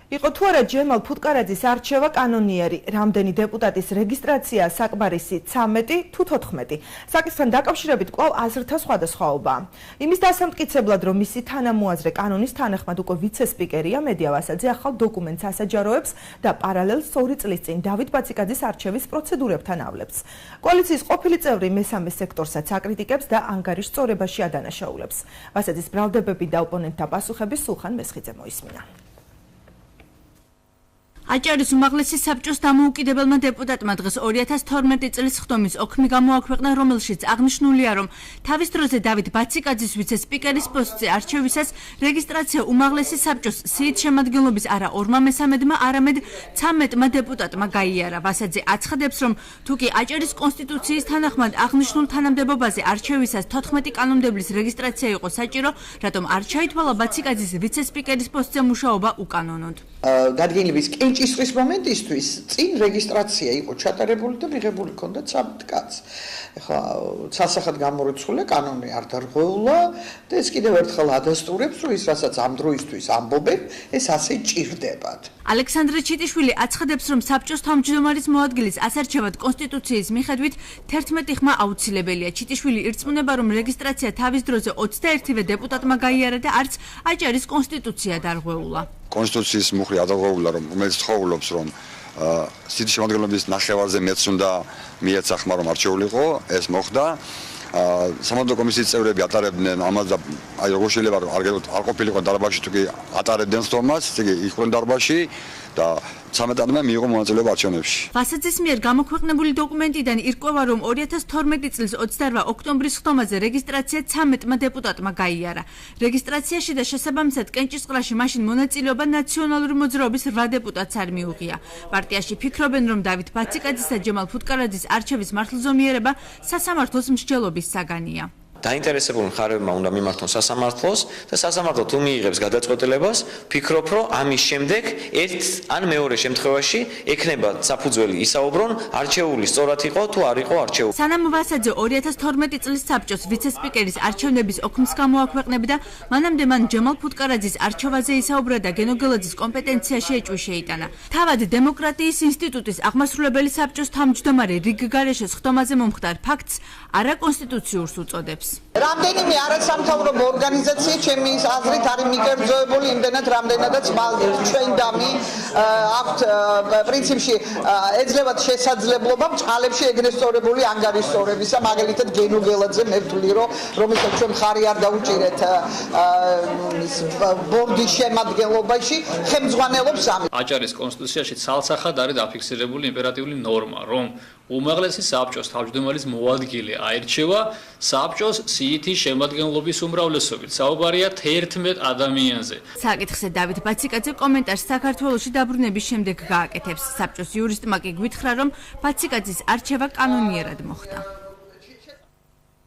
იყო თუ არა ჯემალ ფუტკარაძის არჩევა კანონიერი, რამდენი დეპუტატის რეგისტრაცია საკმარისი 13 თუ 14. საკითხთან დაკავშირებით კვლავ აზრთა სხვადასხვაობაა. იმის დასამტკიცებლად, რომ მისი თანამოაზრე კანონის თანახმად უკვე ვიცე-სპიკერია, მედია ვასაძე ახალ დოკუმენტს ასაჯაროებს და პარალელს 2 წლის წინ დავით ბაციკაძის არჩევის პროცედურებთან ავლებს. კოალიციის ყოფილი წევრი მესამე სექტორსაც აკრიტიკებს და ანგარიშ სწორებაში ადანაშაულებს. ვასაძის ბრალდებები და ოპონენტთა პასუხები სულხან მესხიძე მოისმინა. აჭარის უმაღლესი საბჭოს დამოუკიდებელმა დეპუტატმა დღეს 2012 წლის ხდომის ოქმი გამოაქვეყნა, რომელშიც აღნიშნულია, რომ თავის დროზე დავით ბაციკაძის ვიცე-სპიკერის პოსტზე არჩევისას რეგისტრაცია უმაღლესი საბჭოს სიით შემადგენლობის არა 2/3-მა, არამედ 13-მა დეპუტატმა გაიარა. ვასაძე აცხადებს, რომ თუკი აჭარის კონსტიტუციის თანახმად აღნიშნულ თანამდებობაზე არჩევისას 14 კანონმდებლის რეგისტრაცია იყო საჭირო, რატომ არ ჩაითვალა ბაციკაძის ვიცე-სპიკერის პოსტზე მუშაობა უკანონოდ. დადგენილების კენჭისყრის მომენტისთვის წინ რეგისტრაცია იყო ჩატარებული და მიღებული ჰქონდა 13 კაცს. ეხლა სასახად გამორიცხული კანონი არ დარღვეულა და ეს კიდევ ერთხელ ადასტურებს, რომ ის რასაც ამ დროისთვის ამბობენ, ეს ასე ჭირდებათ. ალექსანდრე ჩიტიშვილი აცხადებს, რომ საბჭოს თავმჯდომარის მოადგილის ასარჩევად კონსტიტუციის მიხედვით 11 ხმა აუცილებელია. ჩიტიშვილი ირწმუნება, რომ რეგისტრაცია თავის დროზე 21-ვე დეპუტატმა გაიარა და არც აჭარის კონსტიტუცია დარღვეულა. კონსტიტუციის მუხლი ადარღვეულა, რომ რომელიც თხოვნობს, რომ სიით შემადგენლობის ნახევარზე მეც უნდა მიეცახმა, რომ არჩეულიყო, ეს მოხდა. სამართლო კომისიის წევრები ატარებდნენ ამას და აი როგორ შეიძლება არ ყოფილიყო დარბაზში, თუ კი ატარებდნენ სტომას, იგი იყვნენ დარბაზში და 13-მე მიიღო მონაწილეობა არჩევნებში. ვასაძის მიერ გამოქვეყნებული დოკუმენტიდან ირკვევა, რომ 2012 წლის 28 ოქტომბრის ხდომაზე რეგისტრაცია 13-მა დეპუტატმა გაიარა. რეგისტრაციაში და შესაბამისად კენჭისყრაში მაშინ მონაწილეობა ნაციონალური მოძრაობის 8 დეპუტატს არ მიუღია. პარტიაში ფიქრობენ, რომ დავით ბაციკაძის და ჯემალ ფუტკარაძის არჩევის მართლზომიერება სასამართლოს მსჯელობის საგანია. დაინტერესებული მხარეებმა უნდა მიმართონ სასამართლოს და სასამართლო თუ მიიღებს გადაწყვეტილებას, ფიქრობ, რომ ამის შემდეგ ერთ ან მეორე შემთხვევაში ექნება საფუძველი ისაუბრონ, არჩეული სწორად იყო თუ არ იყო არჩეული. სანამ ვასაძე 2012 წლის საბჭოს ვიცე-სპიკერის არჩევნების ოქმს გამოაქვეყნებდა, მანამდე მან ჯემალ ფუტკარაძის არჩევაზე ისაუბრა და გენოგელაძის კომპეტენციაში ეჭვი შეიტანა. თავად დემოკრატიის ინსტიტუტის აღმასრულებელი საბჭოს თავმჯდომარე რიგ გარეშეს ხდომაზე მომხდარ ფაქტს არაკონსტიტუციურს უწოდებს. რამდენიმე არასამთავრობო ორგანიზაცია ჩემი აზრით არის მიკერძოებული იმდენად, რამდენადაც ჩვენ დამი აქვთ პრინციპში ეძლევათ შესაძლებლობა წყალებში ეგრესტორებული ანგარიშსწორებისა, მაგალითად გენოგელაძე მე ვთვლი, რომელსაც ჩვენ ხარი არ დაუჭირეთ ბორდის შემადგენლობაში, ხელმძღვანელობს ამით. აჭარის კონსტიტუციაში ცალსახად არის დაფიქსირებული იმპერატიული ნორმა, რომ უმაღლესი საბჭოს თავმჯდომარის მოადგილე აირჩევა საბჭოს სიითი შემადგენლობის უმრავლესობით. საუბარია 11 ადამიანზე. საკითხზე დავით ბაციკაძე კომენტარს საქართველოში დაბრუნების შემდეგ გააკეთებს. საბჭოს იურისტმა კი გვითხრა, რომ ბაციკაძის არჩევა კანონიერად მოხდა.